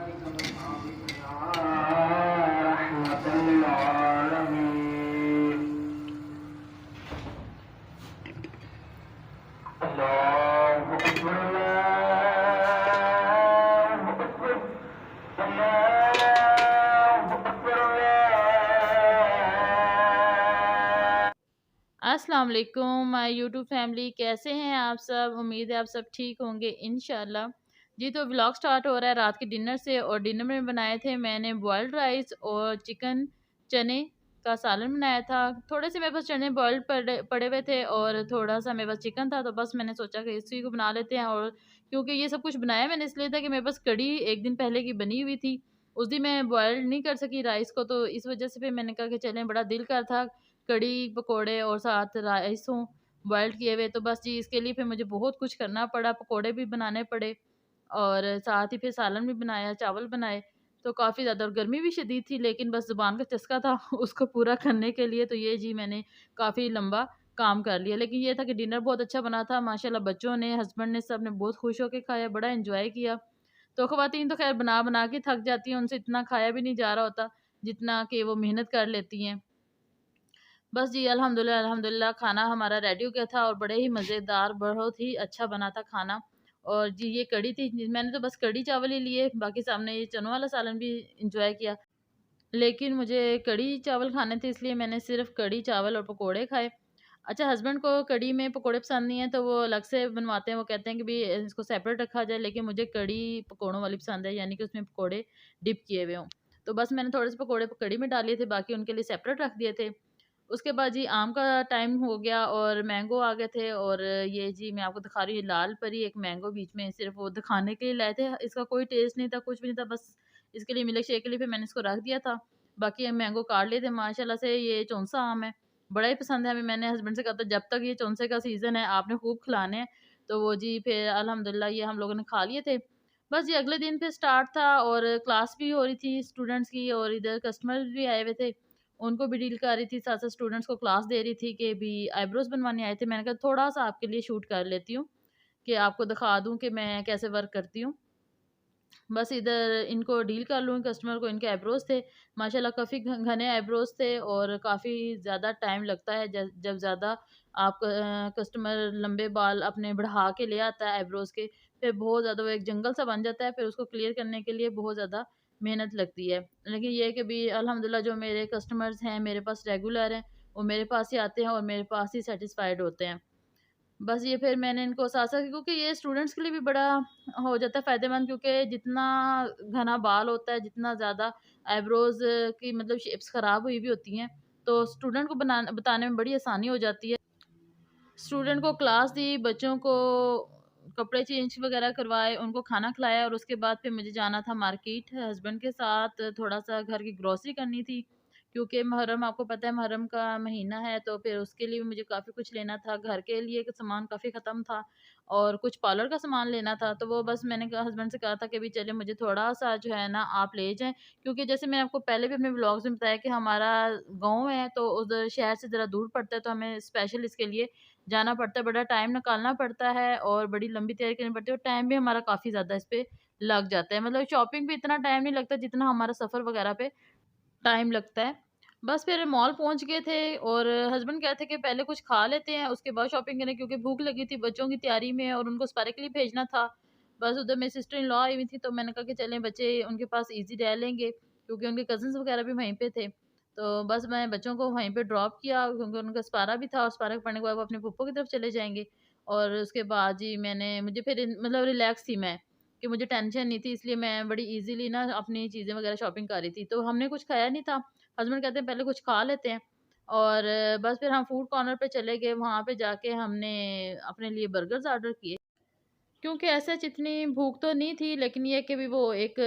अस्सलाम वालेकुम my YouTube family, कैसे हैं आप सब। उम्मीद है आप सब ठीक होंगे इंशाल्लाह। जी तो व्लॉग स्टार्ट हो रहा है रात के डिनर से, और डिनर में बनाए थे मैंने बॉइल्ड राइस और चिकन चने का सालन बनाया था। थोड़े से मेरे पास चने बॉइल्ड पड़े पड़े हुए थे और थोड़ा सा मेरे पास चिकन था, तो बस मैंने सोचा कि इसी को बना लेते हैं। और क्योंकि ये सब कुछ बनाया मैंने इसलिए था कि मेरे पास कड़ी एक दिन पहले की बनी हुई थी, उस दिन मैं बॉयल नहीं कर सकी राइस को, तो इस वजह से फिर मैंने कहा कि चलें, बड़ा दिल कर था कड़ी पकोड़े और साथ राइस हों बॉइल्ड किए हुए। तो बस जी इसके लिए फिर मुझे बहुत कुछ करना पड़ा, पकोड़े भी बनाने पड़े और साथ ही फिर सालन भी बनाया, चावल बनाए। तो काफ़ी ज़्यादा, और गर्मी भी शदीद थी, लेकिन बस ज़ुबान का चस्का था उसको पूरा करने के लिए, तो ये जी मैंने काफ़ी लंबा काम कर लिया। लेकिन ये था कि डिनर बहुत अच्छा बना था माशाल्लाह, बच्चों ने, हस्बैंड ने, सब ने बहुत खुश होके खाया, बड़ा एन्जॉय किया। तो ख़वातीन तो ख़ैर बना-बना के थक जाती हैं, उनसे इतना खाया भी नहीं जा रहा होता जितना कि वो मेहनत कर लेती हैं। बस जी अल्हम्दुलिल्लाह अल्हम्दुलिल्लाह खाना हमारा रेडी हो गया था और बड़े ही मज़ेदार, बहुत ही अच्छा बना था खाना। और जी ये कढ़ी थी, मैंने तो बस कढ़ी चावल ही लिए, बाकी सामने ये चनों वाला सालन भी एंजॉय किया। लेकिन मुझे कढ़ी चावल खाने थे, इसलिए मैंने सिर्फ कढ़ी चावल और पकोड़े खाए। अच्छा, हस्बैंड को कढ़ी में पकोड़े पसंद नहीं है, तो वो अलग से बनवाते हैं, वो कहते हैं कि भी इसको सेपरेट रखा जाए, लेकिन मुझे कढ़ी पकोड़ों वाली पसंद है, यानी कि उसमें पकोड़े डिप किए हुए हों। तो बस मैंने थोड़े से पकोड़े कढ़ी में डाले थे, बाकी उनके लिए सेपरेट रख दिए थे। उसके बाद जी आम का टाइम हो गया और मैंगो आ गए थे, और ये जी मैं आपको दिखा रही हूँ, लाल परी एक मैंगो बीच में सिर्फ वो दिखाने के लिए लाए थे, इसका कोई टेस्ट नहीं था, कुछ भी नहीं था, बस इसके लिए मिल्क शेक के लिए फिर मैंने इसको रख दिया था। बाकी हम मैंगो काट लिए थे माशाल्लाह से। ये चौंसा आम है, बड़ा ही पसंद है हमें। मैंने हस्बैंड से कहा था जब तक ये चौंसे का सीज़न है आपने खूब खिलाने हैं, तो वो जी फिर अल्हम्दुलिल्लाह ये हम लोगों ने खा लिए थे। बस जी अगले दिन फिर स्टार्ट था और क्लास भी हो रही थी स्टूडेंट्स की, और इधर कस्टमर भी आए हुए थे, उनको भी डील कर रही थी, साथ-साथ स्टूडेंट्स को क्लास दे रही थी कि भी आईब्रोज़ बनवाने आए थे। मैंने कहा थोड़ा-सा आपके लिए शूट कर लेती हूँ कि आपको दिखा दूँ कि मैं कैसे वर्क करती हूँ। बस इधर इनको डील कर लूँ, कस्टमर को, इनके आईब्रोज़ थे। माशाल्लाह काफ़ी घने आईब्रोज़ थे और काफ़ी ज़्यादा टाइम लगता है जब ज़्यादा आप कस्टमर लंबे बाल अपने बढ़ा के ले आता है आईब्रोज़ के, फिर बहुत ज़्यादा वो एक जंगल सा बन जाता है, फिर उसको क्लियर करने के लिए बहुत ज़्यादा मेहनत लगती है। लेकिन ये है कि भी अल्हम्दुलिल्लाह जो मेरे कस्टमर्स हैं, मेरे पास रेगुलर हैं, वो मेरे पास ही आते हैं और मेरे पास ही सैटिस्फाइड होते हैं। बस ये फिर मैंने इनको साथ-साथ, क्योंकि ये स्टूडेंट्स के लिए भी बड़ा हो जाता है फ़ायदेमंद, क्योंकि जितना घना बाल होता है, जितना ज़्यादा आईब्रोज़ की मतलब शेप्स ख़राब हुई भी होती हैं, तो स्टूडेंट को बताने में बड़ी आसानी हो जाती है। स्टूडेंट को क्लास दी, बच्चों को कपड़े चेंज वगैरह करवाए, उनको खाना खिलाया, और उसके बाद फिर मुझे जाना था मार्केट हस्बैंड के साथ, थोड़ा-सा घर की ग्रोसरी करनी थी। क्योंकि मुहर्रम, आपको पता है मुहर्रम का महीना है, तो फिर उसके लिए भी मुझे काफ़ी कुछ लेना था। घर के लिए सामान काफ़ी ख़त्म था और कुछ पार्लर का सामान लेना था, तो वो बस मैंने कहा, हस्बैंड से कहा था कि, "भई चलिए मुझे थोड़ा-सा जो है ना आप ले जाएँ।" क्योंकि जैसे मैंने आपको पहले भी अपने व्लॉग्स में बताया कि हमारा गाँव है, तो उधर शहर से ज़रा दूर पड़ता है, तो हमें स्पेशल इसके लिए जाना पड़ता है, बड़ा टाइम निकालना पड़ता है और बड़ी लंबी तैयारी करनी पड़ती है, और टाइम भी हमारा काफ़ी ज़्यादा इस पे लग जाता है। मतलब शॉपिंग पे इतना टाइम नहीं लगता जितना हमारा सफ़र वगैरह पे टाइम लगता है। बस फिर मॉल पहुँच गए थे और हस्बैंड कह रहे थे कि पहले कुछ खा लेते हैं, उसके बाद शॉपिंग करें, क्योंकि भूख लगी थी बच्चों की तैयारी में और उनको स्पारे के लिए भेजना था। बस उधर मेरी सिस्टर इन लॉ आई हुई थी, तो मैंने कहा कि चलें बच्चे उनके पास ईज़ी रह लेंगे, क्योंकि उनके कज़िन्स वगैरह भी वहीं पे थे। तो बस मैं बच्चों को वहीं पे ड्रॉप किया, क्योंकि उनका स्पारा भी था और स्पारा पढ़ने के बाद वो अपने फूफो की तरफ चले जाएँगे। और उसके बाद जी मुझे फिर मतलब रिलैक्स थी मैं, कि मुझे टेंशन नहीं थी, इसलिए मैं बड़ी ईज़िली ना अपनी चीज़ें वगैरह शॉपिंग कर रही थी। तो हमने कुछ खाया नहीं था। हस्बैंड कहते हैं पहले कुछ खा लेते हैं, और बस फिर हम फूड कॉर्नर पे चले गए, वहाँ पे जाके हमने अपने लिए बर्गर्स ऑर्डर किए। क्योंकि ऐसा इतनी भूख तो नहीं थी, लेकिन ये है कि भी वो एक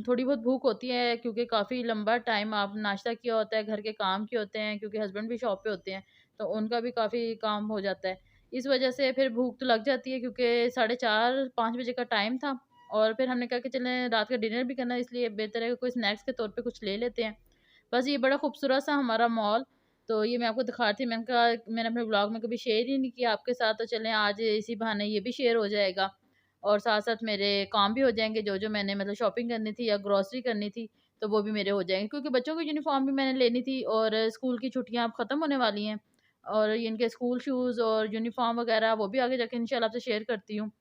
थोड़ी बहुत भूख होती है, क्योंकि काफ़ी लंबा टाइम आप नाश्ता किया होता है, घर के काम किए होते हैं, क्योंकि हस्बैंड भी शॉप पे होते हैं, तो उनका भी काफ़ी काम हो जाता है। इस वजह से फिर भूख तो लग जाती है, क्योंकि साढ़े 4-5 बजे का टाइम था, और फिर हमने कहा कि चलें रात का डिनर भी करना है, इसलिए बेहतर है कि कोई स्नैक्स के तौर पे कुछ ले लेते हैं। बस ये बड़ा खूबसूरत सा हमारा मॉल, तो ये मैं आपको दिखा रही थी। मैंने कहा मैंने अपने ब्लॉग में कभी शेयर ही नहीं किया आपके साथ, तो चलें आज इसी बहाने ये भी शेयर हो जाएगा। और साथ-साथ मेरे काम भी हो जाएँगे, जो-जो मैंने मतलब शॉपिंग करनी थी या ग्रोसरी करनी थी, तो वो भी मेरे हो जाएँगे। क्योंकि बच्चों की यूनिफ़ॉर्म भी मैंने लेनी थी और स्कूल की छुट्टियाँ अब ख़त्म होने वाली हैं और इनके स्कूल शूज़ और यूनिफ़ॉर्म वग़ैरह वो भी आगे जाके इंशाल्लाह आपसे शेयर करती हूँ।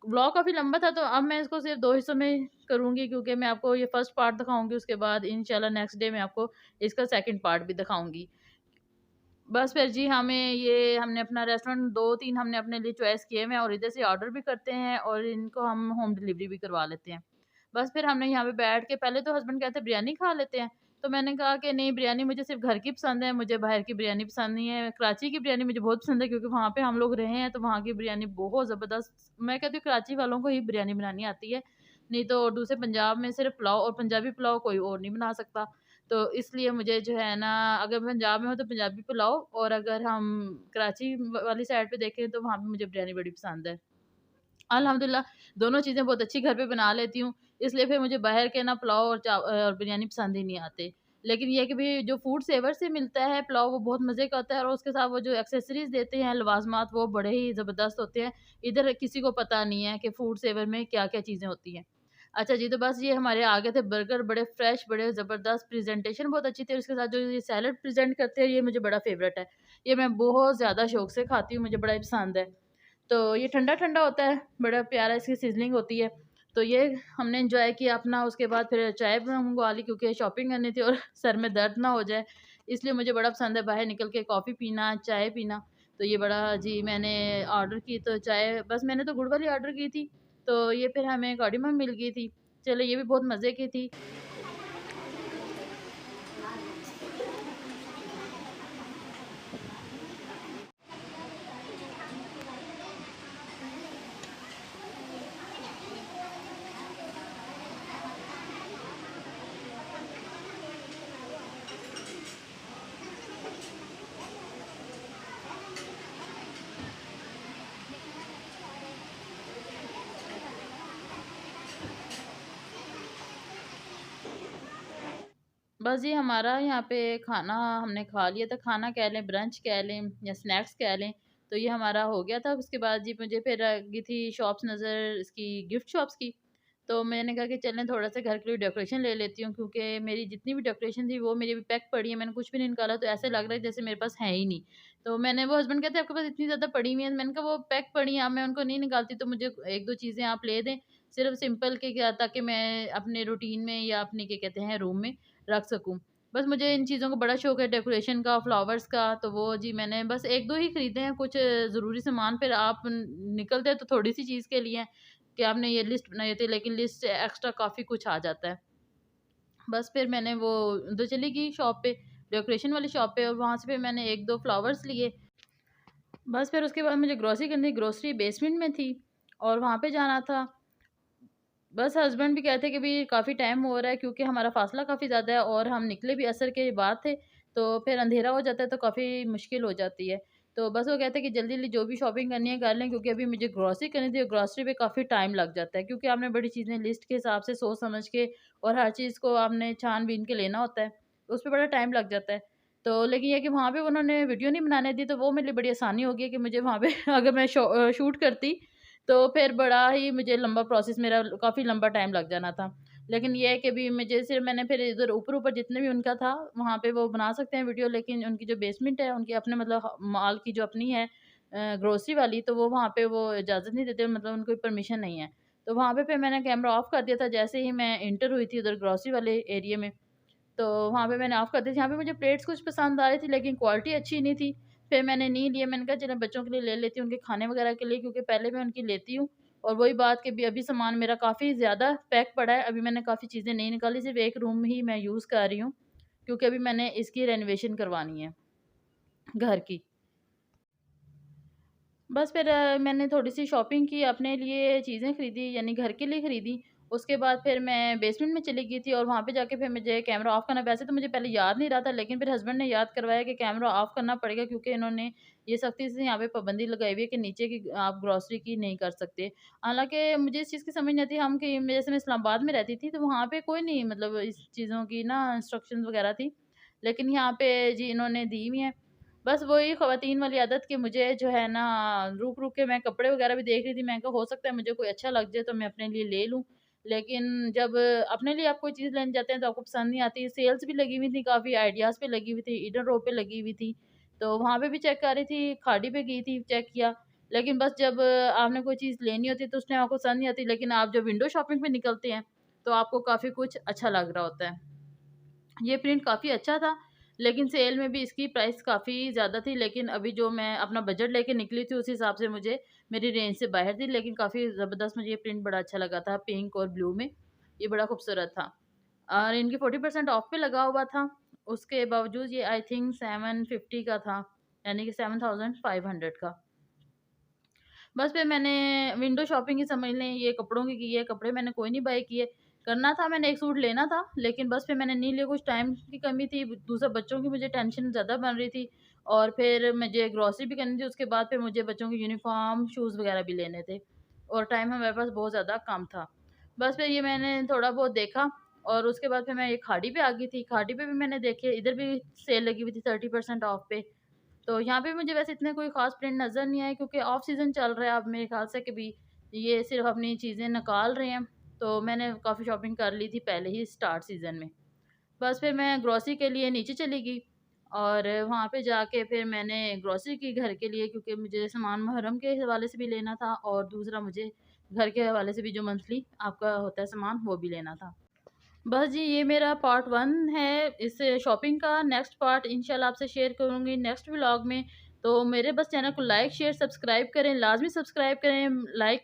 व्लॉग काफ़ी लंबा था, तो अब मैं इसको सिर्फ़ 2 हिस्सों में करूँगी क्योंकि मैं आपको ये फर्स्ट पार्ट दिखाऊँगी, उसके बाद इंशाल्लाह नेक्स्ट डे मैं आपको इसका सेकंड पार्ट भी दिखाऊँगी। बस फिर जी हमने अपना रेस्टोरेंट 2-3 हमने अपने लिए चॉइस किए हुए हैं और इधर से ऑर्डर भी करते हैं और इनको हम होम डिलीवरी भी करवा लेते हैं। बस फिर हमने यहाँ पे बैठ के पहले तो हस्बैंड कहते बिरयानी खा लेते हैं, तो मैंने कहा कि नहीं बिरयानी मुझे सिर्फ़ घर की पसंद है, मुझे बाहर की बिरयानी पसंद नहीं है। कराची की बिरयानी मुझे बहुत पसंद है क्योंकि वहाँ पे हम लोग रहे हैं तो वहाँ की बिरयानी बहुत ज़बरदस्त। मैं कहती हूँ कराची वालों को ही बिरयानी बनानी आती है, नहीं तो दूसरे पंजाब में सिर्फ़ पुलाव और पंजाबी पुलाव कोई और नहीं बना सकता। तो इसलिए मुझे जो है ना, अगर पंजाब में हो तो पंजाबी पुलाव और अगर हम कराची वाली साइड पे देखें तो वहाँ पे मुझे बिरयानी बड़ी पसंद है। अल्हम्दुलिल्लाह दोनों चीज़ें बहुत अच्छी घर पे बना लेती हूँ, इसलिए फिर मुझे बाहर के ना पुलाव और बिरयानी पसंद ही नहीं आते। लेकिन ये है कि भई जो फूड सेवर से मिलता है पुलाव वो बहुत मज़े का होता है और उसके साथ वो जो एक्सेसरीज़ देते हैं लवाज़मात वो बड़े ही ज़बरदस्त होते हैं। इधर किसी को पता नहीं है कि फूड सेवर में क्या-क्या चीज़ें होती हैं। अच्छा जी, तो बस ये हमारे आ गए थे बर्गर बड़े फ्रेश, बड़े ज़बरदस्त, प्रेज़ेंटेशन बहुत अच्छी थी और उसके साथ जो ये सैलड प्रेज़ेंट करते हैं ये मुझे बड़ा फ़ेवरेट है। ये मैं बहुत ज़्यादा शौक से खाती हूँ, मुझे बड़ा ही पसंद है। तो ये ठंडा-ठंडा होता है, बड़ा प्यारा इसकी सीज़निंग होती है। तो ये हमने एन्जॉय किया अपना, उसके बाद फिर चाय मंगवा ली क्योंकि शॉपिंग करनी थी और सर में दर्द ना हो जाए, इसलिए मुझे बड़ा पसंद है बाहर निकल के कॉफ़ी पीना, चाय पीना। तो ये बड़ा जी मैंने ऑर्डर की तो चाय बस मैंने तो गुड़ वाली ऑर्डर की थी, तो ये फिर हमें कार्डिमम मिल गई थी। चलो ये भी बहुत मज़े की थी। बस जी हमारा यहाँ पे खाना हमने खा लिया था, खाना कह लें, ब्रंच कह लें या स्नैक्स कह लें, तो ये हमारा हो गया था। उसके बाद जी मुझे फिर लगी थी शॉप्स नज़र इसकी गिफ्ट शॉप्स की, तो मैंने कहा कि चलें थोड़ा-सा घर के लिए डेकोरेशन ले लेती हूँ क्योंकि मेरी जितनी भी डेकोरेशन थी वो मेरी अभी पैक पड़ी है, मैंने कुछ भी नहीं निकाला तो ऐसे लग रहा है जैसे मेरे पास है ही नहीं। तो मैंने वो हस्बैंड कहते हैं आपके पास इतनी ज़्यादा पड़ी हुई हैं, मैंने कहा वो पैक पड़ी हैं, अब मैं उनको नहीं निकालती तो मुझे 1-2 चीज़ें आप ले दें, सिर्फ़ सिंपल के क्या ताकि मैं अपने रूटीन में या अपने क्या कहते हैं रूम में रख सकूँ। बस मुझे इन चीज़ों का बड़ा शौक है डेकोरेशन का, फ्लावर्स का, तो वो जी मैंने बस 1-2 ही खरीदे हैं, कुछ ज़रूरी सामान फिर आप निकलते तो थोड़ी-सी चीज़ के लिए हैं, कि आपने ये लिस्ट बनाई थी लेकिन लिस्ट से एक्स्ट्रा काफ़ी कुछ आ जाता है। बस फिर मैंने वो उधर चली गई शॉप पे, डेकोरेशन वाली शॉप पे और वहाँ से फिर मैंने 1-2 फ्लावर्स लिए। बस फिर उसके बाद मुझे ग्रोसरी करनी थी, ग्रोसरी बेसमेंट में थी और वहाँ पे जाना था। बस हस्बैंड भी कहते कि भई काफ़ी टाइम हो रहा है क्योंकि हमारा फ़ासला काफ़ी ज़्यादा है और हम निकले भी असर के बाद थे, तो फिर अंधेरा हो जाता है तो काफ़ी मुश्किल हो जाती है। तो बस वो कहते हैं कि जल्दी-जल्दी जो भी शॉपिंग करनी है कर लें क्योंकि अभी मुझे ग्रोसरी करनी थी और ग्रोसरी पे काफ़ी टाइम लग जाता है क्योंकि आपने बड़ी चीज़ें लिस्ट के हिसाब से सोच समझ के और हर चीज़ को आपने छान-बीन के लेना होता है, तो उसपे बड़ा टाइम लग जाता है। तो लेकिन ये है कि वहाँ पे उन्होंने वीडियो नहीं बनाने दी तो वो मेरे लिए बड़ी आसानी हो गई कि मुझे वहाँ पे अगर मैं शूट करती तो फिर बड़ा ही मुझे लंबा प्रोसेस मेरा काफ़ी लंबा टाइम लग जाना था। लेकिन ये है कि अभी मुझे सिर्फ़ मैंने फिर इधर ऊपर-ऊपर जितने भी उनका था, वहाँ पे वो बना सकते हैं वीडियो लेकिन उनकी जो बेसमेंट है, उनके अपने मतलब माल की जो अपनी है ग्रोसरी वाली, तो वो वहाँ पे वो इजाज़त नहीं देते मतलब उनको परमिशन नहीं है। तो वहाँ पे फिर मैंने कैमरा ऑफ कर दिया था जैसे ही मैं एंटर हुई थी उधर ग्रोसरी वाले एरिया में। तो वहाँ पे मैंने ऑफ कर दी थी, यहाँ पे मुझे प्लेट्स कुछ पसंद आ रही थी लेकिन क्वालिटी अच्छी नहीं थी। फिर मैंने नहीं लिए, मैंने कहा चलो बच्चों के लिए ले लेती हूँ, उनके खाने वगैरह के लिए क्योंकि पहले मैं उनकी लेती हूँ और वही बात कि अभी अभी सामान मेरा काफ़ी ज़्यादा पैक पड़ा है, अभी मैंने काफ़ी चीज़ें नहीं निकाली, सिर्फ़ एक रूम ही मैं यूज़ कर रही हूँ क्योंकि अभी मैंने इसकी रेनोवेशन करवानी है, घर की। बस फिर मैंने थोड़ी-सी शॉपिंग की, अपने लिए चीज़ें खरीदी यानी घर के लिए खरीदी। उसके बाद फिर मैं बेसमेंट में चली गई थी और वहाँ पे जाके फिर मुझे कैमरा ऑफ करना वैसे तो मुझे पहले याद नहीं रहा था लेकिन फिर हस्बैंड ने याद करवाया कि कैमरा ऑफ करना पड़ेगा क्योंकि इन्होंने ये सख्ती से यहाँ पे पाबंदी लगाई हुई है कि नीचे की आप ग्रोसरी की नहीं कर सकते। हालाँकि मुझे इस चीज़ की समझ नहीं आती हम कि जैसे मैं इस्लामाबाद में रहती थी तो वहाँ पे कोई नहीं मतलब इस चीज़ों की ना इंस्ट्रक्शंस वग़ैरह थी। लेकिन यहाँ पे जी इन्होंने दी हुई हैं। बस वही ख़वातीन वाली आदत कि मुझे जो है ना रुक-रुक के मैं कपड़े वग़ैरह भी देख रही थी। मैं कहा हो सकता है मुझे कोई अच्छा लग जाए तो मैं अपने लिए ले लूँ। लेकिन जब अपने लिए आप कोई चीज़ लेने जाते हैं तो आपको पसंद नहीं आती। सेल्स भी लगी हुई थी काफ़ी, आइडियाज़ पे लगी हुई थी, ईडन रो पे लगी हुई थी। तो वहाँ पे भी चेक कर रही थी, खाड़ी पे गई थी, चेक किया। लेकिन बस जब आपने कोई चीज़ लेनी होती है तो उस टाइम आपको पसंद नहीं आती। लेकिन आप जब विंडो शॉपिंग पे निकलते हैं तो आपको काफ़ी कुछ अच्छा लग रहा होता है। ये प्रिंट काफ़ी अच्छा था, लेकिन सेल में भी इसकी प्राइस काफ़ी ज़्यादा थी, लेकिन अभी जो मैं अपना बजट लेके निकली थी, उस हिसाब से मुझे मेरी रेंज से बाहर थी, लेकिन काफ़ी ज़बरदस्त मुझे ये प्रिंट बड़ा अच्छा लगा था, पिंक और ब्लू में। ये बड़ा खूबसूरत था और इनकी 40% ऑफ पे लगा हुआ था। उसके बावजूद ये आई थिंक 750 का था, यानी कि 7500 का। बस फिर मैंने विंडो शॉपिंग ही समझ लें, ये कपड़ों की है, कपड़े मैंने कोई नहीं बाय किए। करना था, मैंने एक सूट लेना था, लेकिन बस फिर मैंने नहीं लिया, कुछ टाइम की कमी थी, दूसरा बच्चों की मुझे टेंशन ज़्यादा बन रही थी और फिर मुझे ग्रोसरी भी करनी थी, उसके बाद फिर मुझे बच्चों की यूनिफ़ॉर्म, शूज़ वगैरह भी लेने थे और टाइम हमारे पास बहुत ज़्यादा कम था। बस फिर ये मैंने थोड़ा बहुत देखा और उसके बाद फिर मैं ये खाड़ी पे आ गई थी। खाड़ी पे भी मैंने देखे, इधर भी सेल लगी हुई थी 30% ऑफ पे। तो यहाँ पे मुझे वैसे इतने कोई ख़ास प्रिंट नज़र नहीं आए क्योंकि ऑफ सीज़न चल रहा है, अब मेरे ख़्याल से कि भी ये सिर्फ़ अपनी चीज़ें निकाल रहे हैं, तो मैंने काफ़ी शॉपिंग कर ली थी पहले ही स्टार्ट सीज़न में। बस फिर मैं ग्रोसरी के लिए नीचे चली गई और वहाँ पे जाके फिर मैंने ग्रोसरी की घर के लिए, क्योंकि मुझे सामान मुहर्रम के हवाले से भी लेना था और दूसरा मुझे घर के हवाले से भी जो मंथली आपका होता है सामान, वो भी लेना था। बस जी, ये मेरा पार्ट 1 है इस शॉपिंग का। नेक्स्ट पार्ट इंशाल्लाह आपसे शेयर करूँगी नेक्स्ट व्लॉग में। तो मेरे बस चैनल को लाइक, शेयर, सब्सक्राइब करें, लाज़मी सब्सक्राइब करें, लाइक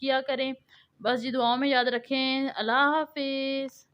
किया करें। बस जी, दुआओं में याद रखें। अल्लाह हाफ़िज़।